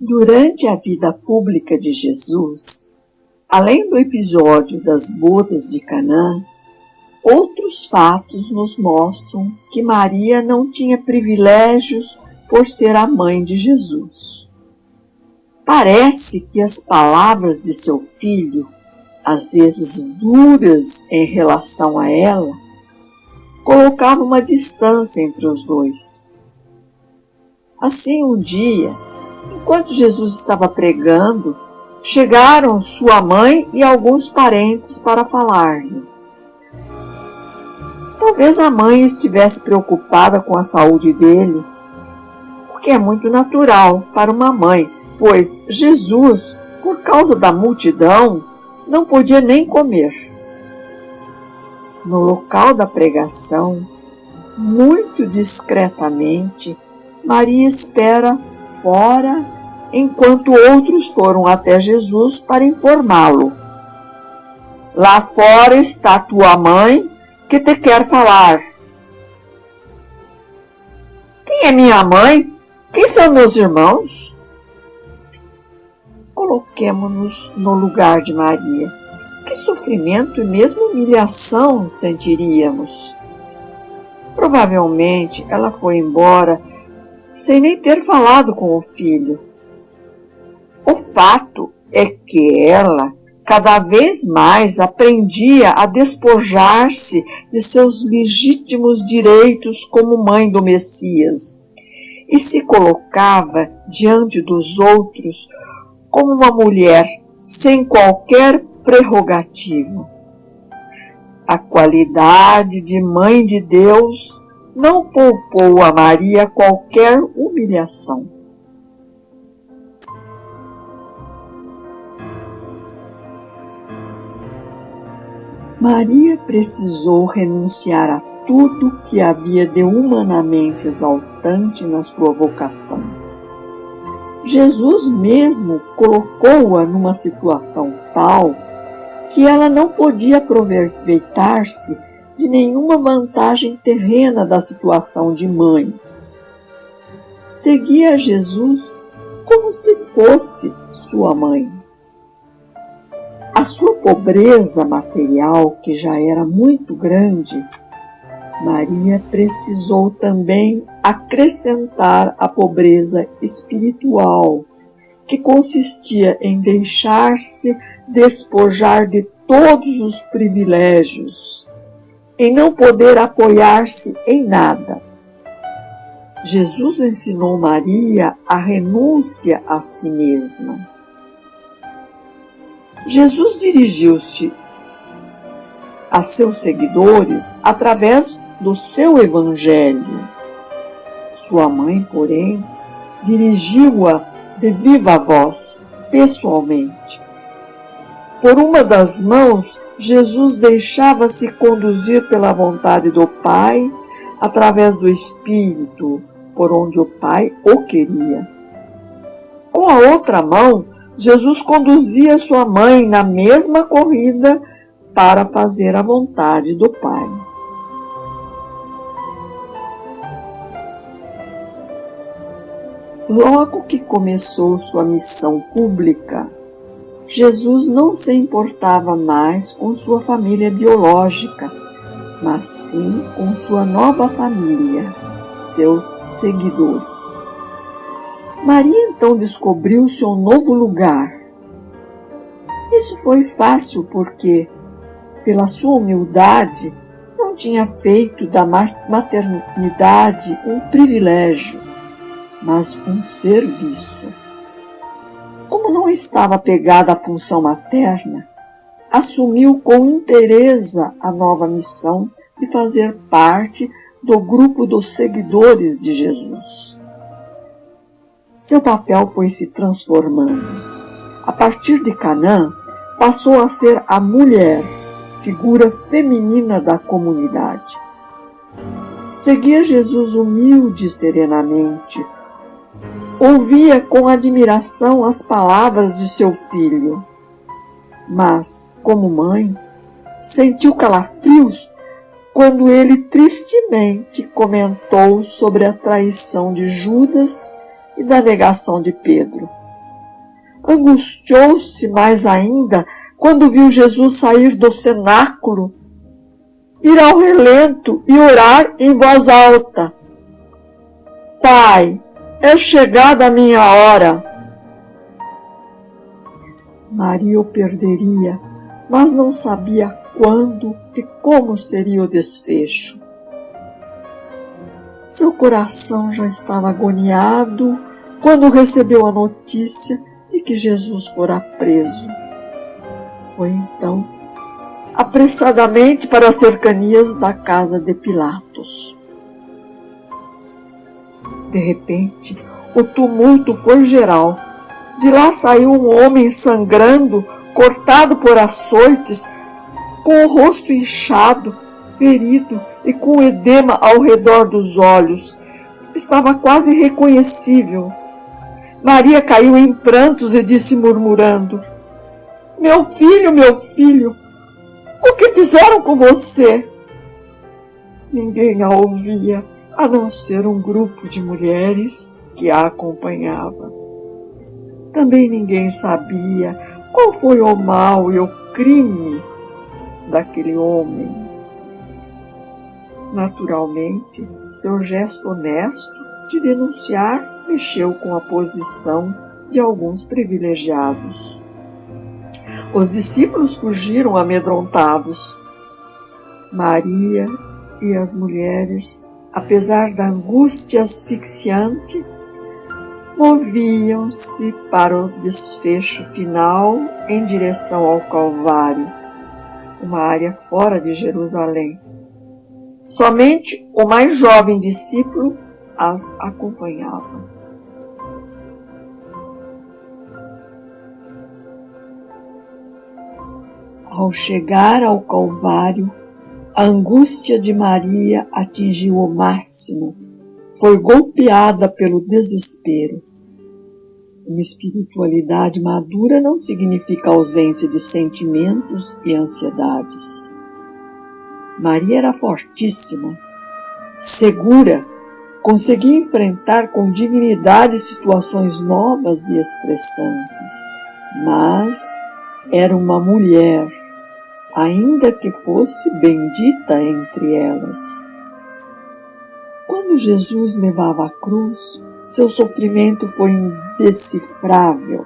Durante a vida pública de Jesus, além do episódio das bodas de Canaã, outros fatos nos mostram que Maria não tinha privilégios por ser a mãe de Jesus. Parece que as palavras de seu filho, às vezes duras em relação a ela, colocavam uma distância entre os dois. Assim, um dia, enquanto Jesus estava pregando, chegaram sua mãe e alguns parentes para falar-lhe. Talvez a mãe estivesse preocupada com a saúde dele, o que é muito natural para uma mãe, pois Jesus, por causa da multidão, não podia nem comer. No local da pregação, muito discretamente, Maria espera fora, enquanto outros foram até Jesus para informá-lo. Lá fora está tua mãe, que te quer falar. Quem é minha mãe? Quem são meus irmãos? Coloquemo-nos no lugar de Maria. Que sofrimento e mesmo humilhação sentiríamos. Provavelmente ela foi embora sem nem ter falado com o filho. O fato é que ela cada vez mais aprendia a despojar-se de seus legítimos direitos como mãe do Messias e se colocava diante dos outros como uma mulher sem qualquer prerrogativa. A qualidade de mãe de Deus não poupou a Maria qualquer humilhação. Maria precisou renunciar a tudo que havia de humanamente exaltante na sua vocação. Jesus mesmo colocou-a numa situação tal que ela não podia aproveitar-se de nenhuma vantagem terrena da situação de mãe. Seguia Jesus como se fosse sua mãe. A sua pobreza material, que já era muito grande, Maria precisou também acrescentar a pobreza espiritual, que consistia em deixar-se despojar de todos os privilégios, em não poder apoiar-se em nada. Jesus ensinou Maria a renúncia a si mesma. Jesus dirigiu-se a seus seguidores através do seu evangelho. Sua mãe, porém, dirigiu-a de viva voz, pessoalmente. Por uma das mãos, Jesus deixava-se conduzir pela vontade do Pai, através do Espírito, por onde o Pai o queria. Com a outra mão, Jesus conduzia sua mãe na mesma corrida para fazer a vontade do Pai. Logo que começou sua missão pública, Jesus não se importava mais com sua família biológica, mas sim com sua nova família, seus seguidores. Maria então descobriu seu novo lugar. Isso foi fácil porque, pela sua humildade, não tinha feito da maternidade um privilégio, mas um serviço. Como não estava apegada à função materna, assumiu com inteireza a nova missão de fazer parte do grupo dos seguidores de Jesus. Seu papel foi se transformando. A partir de Canaã, passou a ser a mulher, figura feminina da comunidade. Seguia Jesus humilde e serenamente. Ouvia com admiração as palavras de seu filho. Mas, como mãe, sentiu calafrios quando ele tristemente comentou sobre a traição de Judas e da negação de Pedro, Angustiou-se mais ainda quando viu Jesus sair do cenáculo, ir ao relento e orar em voz alta: Pai, é chegada a minha hora. Maria o perderia, mas não sabia quando e como seria o desfecho. Seu coração já estava agoniado quando recebeu a notícia de que Jesus fora preso. Foi então apressadamente para as cercanias da casa de Pilatos. De repente, o tumulto foi geral. De lá saiu um homem sangrando, cortado por açoites, com o rosto inchado, ferido e com edema ao redor dos olhos. Estava quase irreconhecível. Maria caiu em prantos e disse murmurando: meu filho, o que fizeram com você? Ninguém a ouvia, a não ser um grupo de mulheres que a acompanhava. Também ninguém sabia qual foi o mal e o crime daquele homem. Naturalmente, seu gesto honesto de denunciar mexeu com a posição de alguns privilegiados. Os discípulos fugiram amedrontados. Maria e as mulheres, apesar da angústia asfixiante, moviam-se para o desfecho final em direção ao Calvário, uma área fora de Jerusalém. Somente o mais jovem discípulo as acompanhava. Ao chegar ao Calvário, a angústia de Maria atingiu o máximo. Foi golpeada pelo desespero. Uma espiritualidade madura não significa ausência de sentimentos e ansiedades. Maria era fortíssima, segura, conseguia enfrentar com dignidade situações novas e estressantes, mas era uma mulher, ainda que fosse bendita entre elas. Quando Jesus levava a cruz, seu sofrimento foi indecifrável.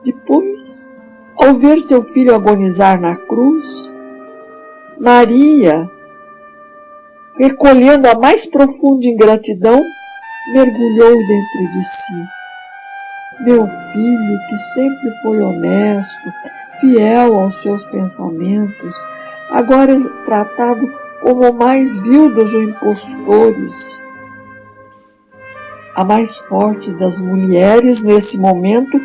Depois, ao ver seu filho agonizar na cruz, Maria, recolhendo a mais profunda ingratidão, mergulhou dentro de si. Meu filho, que sempre foi honesto, fiel aos seus pensamentos, agora é tratado como o mais vil dos impostores. A mais forte das mulheres nesse momento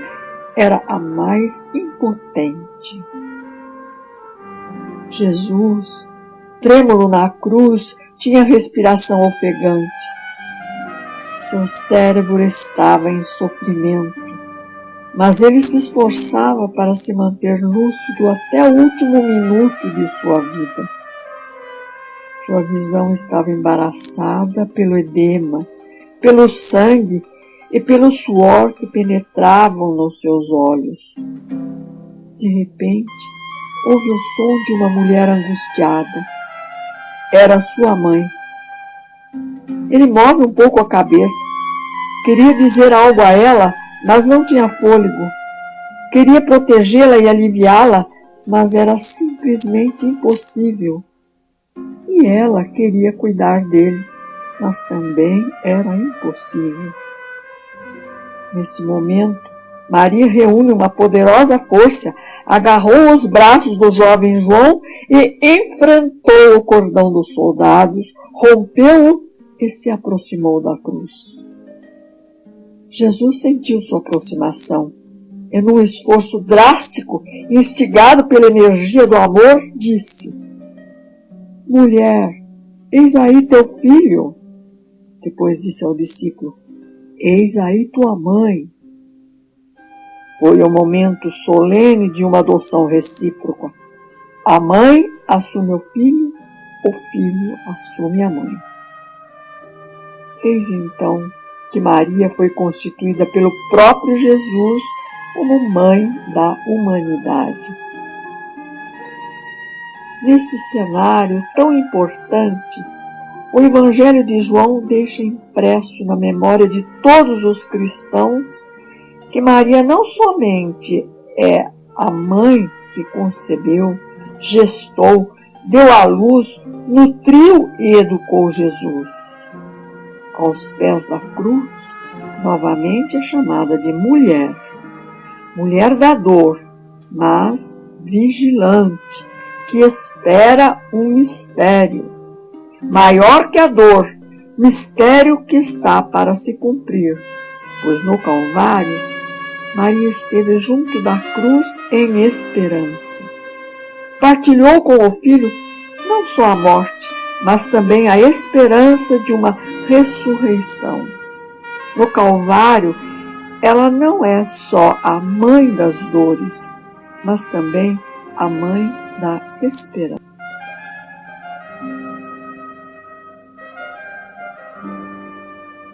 era a mais impotente. Jesus, trêmulo na cruz, tinha respiração ofegante. Seu cérebro estava em sofrimento, mas ele se esforçava para se manter lúcido até o último minuto de sua vida. Sua visão estava embaraçada pelo edema, pelo sangue e pelo suor que penetravam nos seus olhos. De repente, houve o som de uma mulher angustiada. Era sua mãe. Ele move um pouco a cabeça. Queria dizer algo a ela, mas não tinha fôlego. Queria protegê-la e aliviá-la, mas era simplesmente impossível. E ela queria cuidar dele, mas também era impossível. Nesse momento, Maria reúne uma poderosa força, agarrou os braços do jovem João e enfrentou o cordão dos soldados, rompeu-o e se aproximou da cruz. Jesus sentiu sua aproximação e, num esforço drástico, instigado pela energia do amor, disse: mulher, eis aí teu filho. Depois disse ao discípulo: eis aí tua mãe. Foi o momento solene de uma adoção recíproca. A mãe assume o filho assume a mãe. Eis então que Maria foi constituída pelo próprio Jesus como mãe da humanidade. Neste cenário tão importante, o Evangelho de João deixa impresso na memória de todos os cristãos que Maria não somente é a mãe que concebeu, gestou, deu à luz, nutriu e educou Jesus. Aos pés da cruz, novamente é chamada de mulher, mulher da dor, mas vigilante, que espera um mistério, maior que a dor, mistério que está para se cumprir, pois no Calvário, Maria esteve junto da cruz em esperança. Partilhou com o Filho não só a morte, mas também a esperança de uma ressurreição. No Calvário, ela não é só a mãe das dores, mas também a mãe da esperança.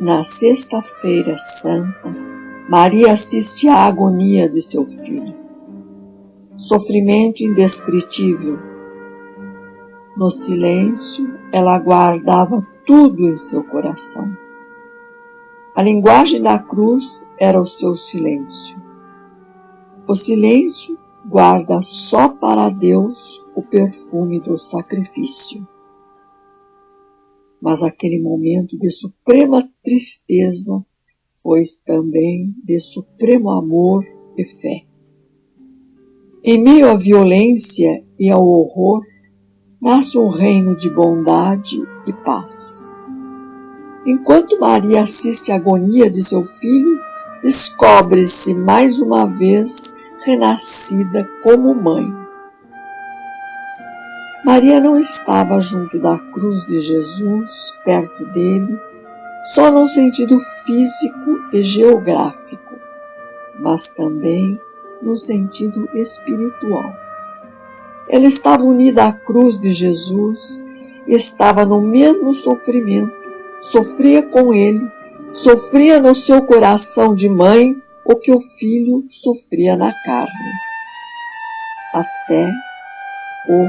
Na Sexta-feira Santa, Maria assiste à agonia de seu filho. Sofrimento indescritível. No silêncio, ela guardava tudo em seu coração. A linguagem da cruz era o seu silêncio. O silêncio guarda só para Deus o perfume do sacrifício. Mas aquele momento de suprema tristeza foi também de supremo amor e fé. Em meio à violência e ao horror, nasce um reino de bondade e paz. Enquanto Maria assiste à agonia de seu filho, descobre-se mais uma vez renascida como mãe. Maria não estava junto da cruz de Jesus, perto dele, só no sentido físico e geográfico, mas também no sentido espiritual. Ela estava unida à cruz de Jesus, estava no mesmo sofrimento, sofria com ele, sofria no seu coração de mãe o que o filho sofria na carne. Até o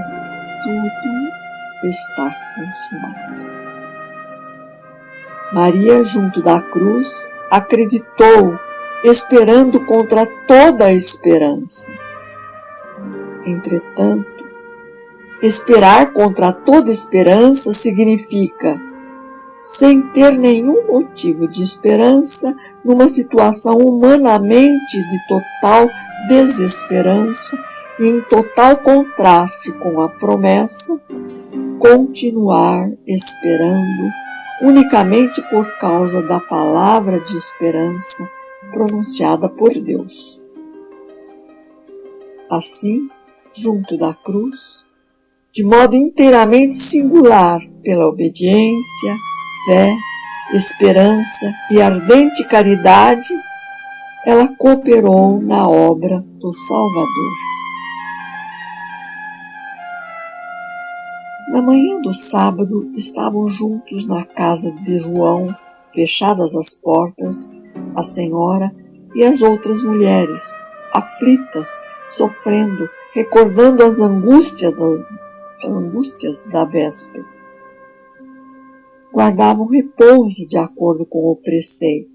tudo está consumado. Maria, junto da cruz, acreditou, esperando contra toda a esperança. Entretanto, esperar contra toda esperança significa, sem ter nenhum motivo de esperança, numa situação humanamente de total desesperança e em total contraste com a promessa, continuar esperando unicamente por causa da palavra de esperança pronunciada por Deus. Assim, junto da cruz, de modo inteiramente singular pela obediência, fé, esperança e ardente caridade, ela cooperou na obra do Salvador. Na manhã do sábado, estavam juntos na casa de João, fechadas as portas, a senhora e as outras mulheres, aflitas, sofrendo, recordando as angústias da véspera. Guardavam repouso de acordo com o preceito.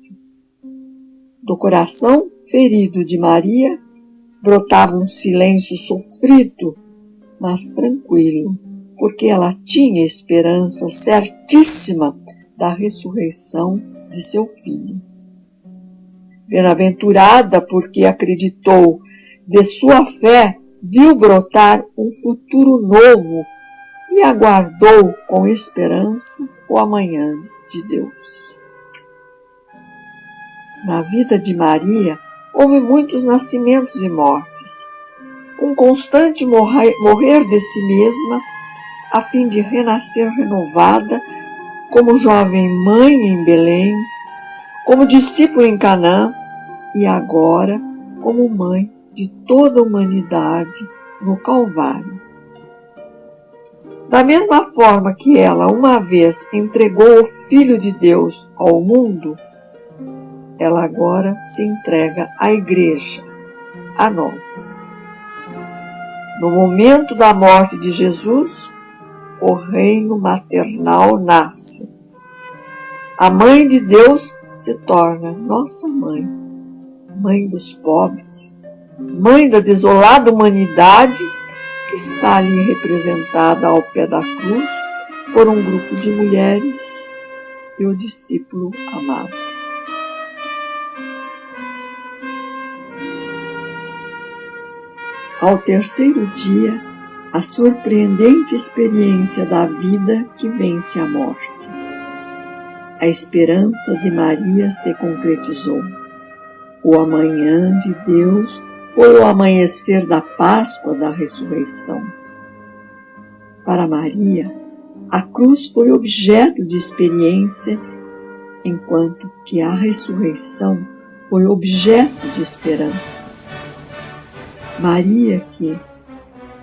Do coração ferido de Maria, brotava um silêncio sofrido, mas tranquilo, porque ela tinha esperança certíssima da ressurreição de seu filho. Bem-aventurada porque acreditou, de sua fé viu brotar um futuro novo e aguardou com esperança o amanhã de Deus. Na vida de Maria, houve muitos nascimentos e mortes, um constante morrer de si mesma, a fim de renascer renovada, como jovem mãe em Belém, como discípula em Canaã e agora como mãe de toda a humanidade no Calvário. Da mesma forma que ela uma vez entregou o Filho de Deus ao mundo, ela agora se entrega à Igreja, a nós. No momento da morte de Jesus, o reino maternal nasce. A Mãe de Deus se torna nossa mãe, mãe dos pobres, mãe da desolada humanidade que está ali representada ao pé da cruz por um grupo de mulheres e o discípulo amado. Ao terceiro dia, a surpreendente experiência da vida que vence a morte. A esperança de Maria se concretizou. O amanhã de Deus foi o amanhecer da Páscoa da ressurreição. Para Maria, a cruz foi objeto de experiência, enquanto que a ressurreição foi objeto de esperança. Maria, que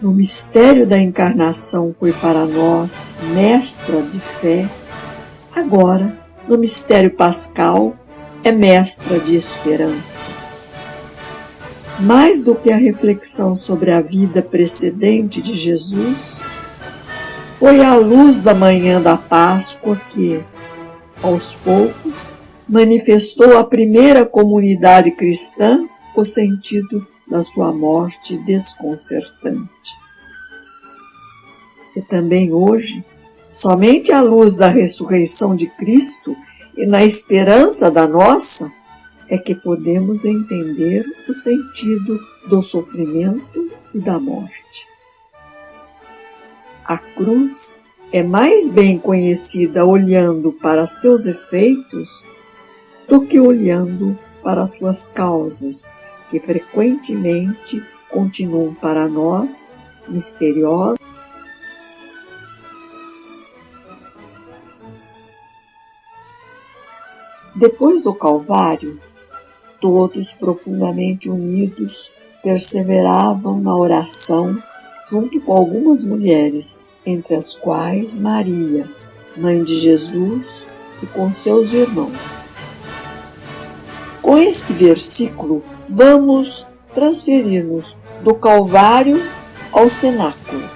no mistério da encarnação foi para nós mestra de fé, agora, no mistério pascal, é mestra de esperança. Mais do que a reflexão sobre a vida precedente de Jesus, foi a luz da manhã da Páscoa que, aos poucos, manifestou à primeira comunidade cristã o sentido da sua morte desconcertante. E também hoje, somente à luz da ressurreição de Cristo e na esperança da nossa, é que podemos entender o sentido do sofrimento e da morte. A cruz é mais bem conhecida olhando para seus efeitos do que olhando para suas causas, que frequentemente continuam para nós misteriosas. Depois do Calvário, todos profundamente unidos perseveravam na oração junto com algumas mulheres, entre as quais Maria, mãe de Jesus, e com seus irmãos. Com este versículo, vamos transferir-nos do Calvário ao cenáculo.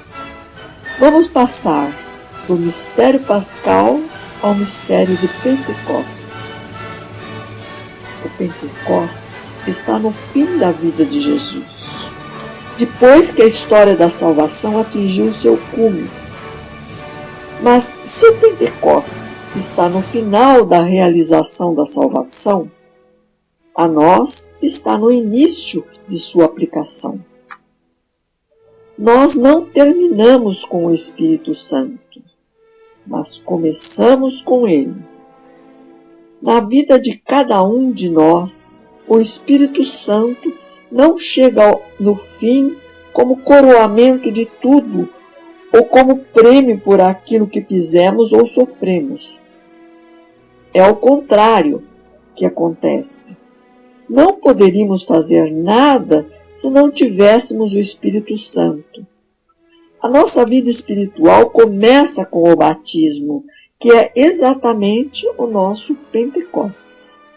Vamos passar do mistério pascal ao mistério de Pentecostes. O Pentecostes está no fim da vida de Jesus, depois que a história da salvação atingiu seu cume. Mas se o Pentecostes está no final da realização da salvação, a nós está no início de sua aplicação. Nós não terminamos com o Espírito Santo, mas começamos com ele. Na vida de cada um de nós, o Espírito Santo não chega no fim como coroamento de tudo ou como prêmio por aquilo que fizemos ou sofremos. É o contrário que acontece. Não poderíamos fazer nada se não tivéssemos o Espírito Santo. A nossa vida espiritual começa com o batismo, que é exatamente o nosso Pentecostes.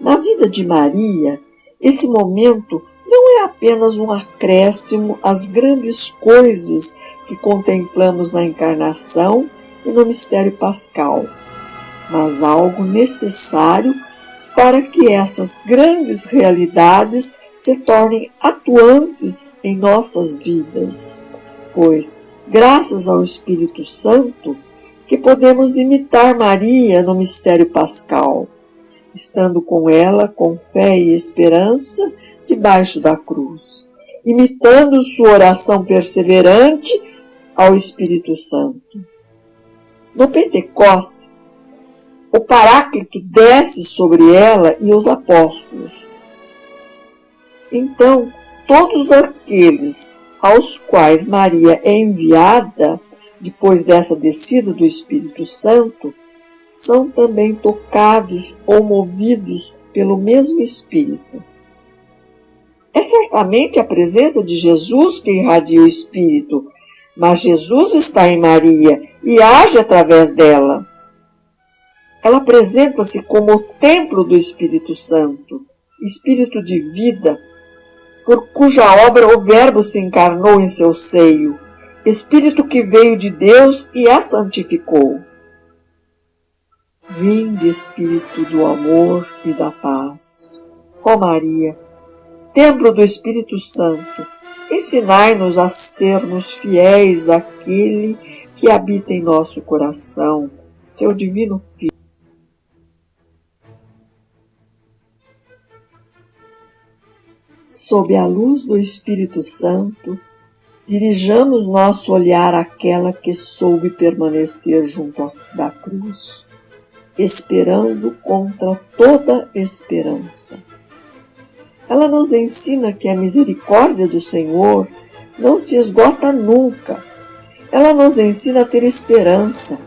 Na vida de Maria, esse momento não é apenas um acréscimo às grandes coisas que contemplamos na encarnação e no mistério pascal, mas algo necessário para que essas grandes realidades se tornem atuantes em nossas vidas, pois, graças ao Espírito Santo, que podemos imitar Maria no mistério pascal, estando com ela com fé e esperança debaixo da cruz, imitando sua oração perseverante ao Espírito Santo. No Pentecostes, o Paráclito desce sobre ela e os apóstolos. Então, todos aqueles aos quais Maria é enviada, depois dessa descida do Espírito Santo, são também tocados ou movidos pelo mesmo Espírito. É certamente a presença de Jesus que irradia o Espírito, mas Jesus está em Maria e age através dela. Ela apresenta-se como o templo do Espírito Santo, Espírito de vida, por cuja obra o Verbo se encarnou em seu seio, Espírito que veio de Deus e a santificou. Vinde, Espírito do amor e da paz. Ó Maria, templo do Espírito Santo, ensinai-nos a sermos fiéis àquele que habita em nosso coração, seu divino Filho. Sob a luz do Espírito Santo, dirijamos nosso olhar àquela que soube permanecer junto da cruz, esperando contra toda esperança. Ela nos ensina que a misericórdia do Senhor não se esgota nunca. Ela nos ensina a ter esperança,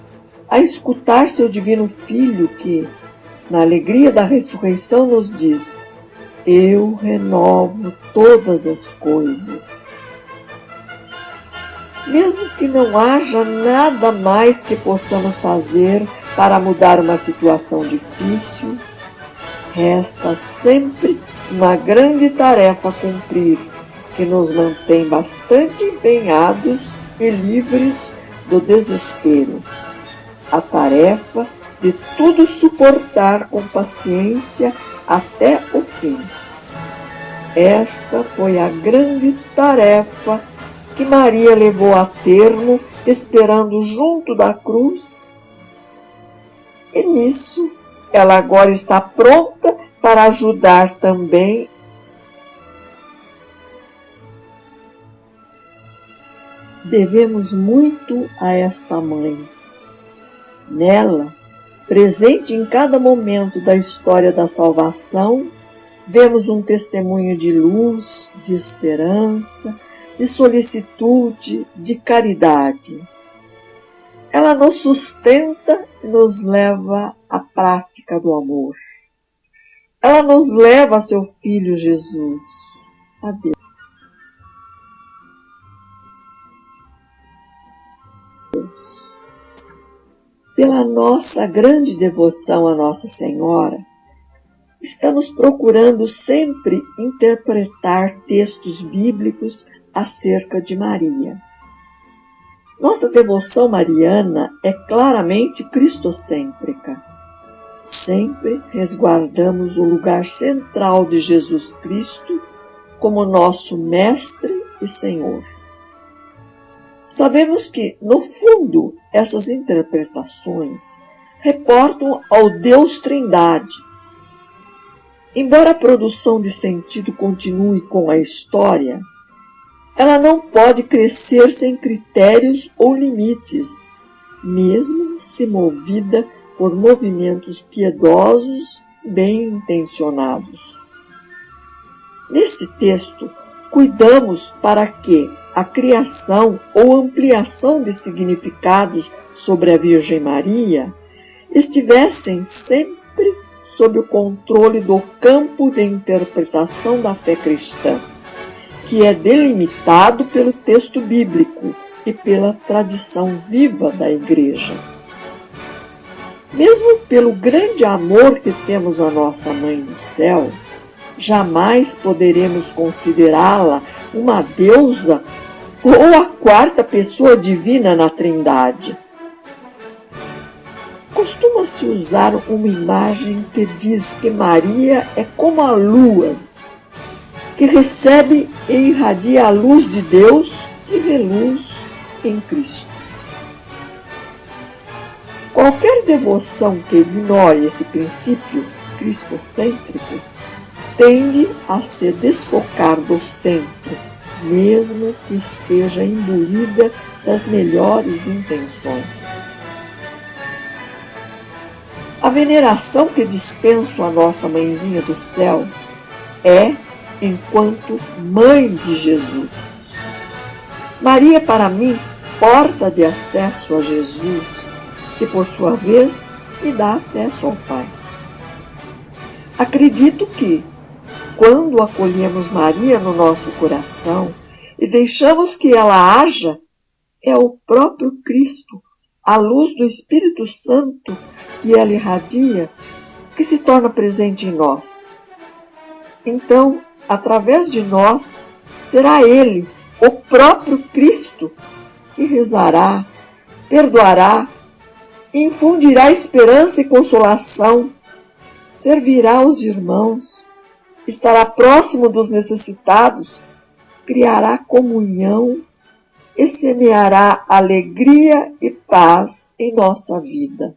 a escutar seu divino Filho que, na alegria da ressurreição, nos diz: eu renovo todas as coisas. Mesmo que não haja nada mais que possamos fazer para mudar uma situação difícil, resta sempre uma grande tarefa a cumprir, que nos mantém bastante empenhados e livres do desespero. A tarefa de tudo suportar com paciência até o fim. Esta foi a grande tarefa que Maria levou a termo, esperando junto da cruz. E nisso, ela agora está pronta para ajudar também. Devemos muito a esta mãe. Nela, presente em cada momento da história da salvação, vemos um testemunho de luz, de esperança, de solicitude, de caridade. Ela nos sustenta e nos leva à prática do amor. Ela nos leva a seu Filho Jesus. A Deus. Pela nossa grande devoção a Nossa Senhora, estamos procurando sempre interpretar textos bíblicos acerca de Maria. Nossa devoção mariana é claramente cristocêntrica. Sempre resguardamos o lugar central de Jesus Cristo como nosso Mestre e Senhor. Sabemos que, no fundo, essas interpretações reportam ao Deus Trindade. Embora a produção de sentido continue com a história, ela não pode crescer sem critérios ou limites, mesmo se movida por movimentos piedosos bem intencionados. Nesse texto, cuidamos para que a criação ou ampliação de significados sobre a Virgem Maria estivessem sempre sob o controle do campo de interpretação da fé cristã, que é delimitado pelo texto bíblico e pela tradição viva da Igreja. Mesmo pelo grande amor que temos à nossa Mãe do Céu, jamais poderemos considerá-la uma deusa ou a quarta pessoa divina na Trindade. Costuma-se usar uma imagem que diz que Maria é como a lua, que recebe e irradia a luz de Deus e reluz em Cristo. Qualquer devoção que ignore esse princípio cristocêntrico tende a se desfocar do centro, mesmo que esteja imbuída das melhores intenções. A veneração que dispenso à nossa Mãezinha do Céu é enquanto Mãe de Jesus. Maria, para mim, porta de acesso a Jesus, que por sua vez me dá acesso ao Pai. Acredito que, quando acolhemos Maria no nosso coração e deixamos que ela haja, é o próprio Cristo, a luz do Espírito Santo, que ela irradia, que se torna presente em nós. Então, através de nós, será Ele, o próprio Cristo, que rezará, perdoará, infundirá esperança e consolação, servirá os irmãos, estará próximo dos necessitados, criará comunhão e semeará alegria e paz em nossa vida.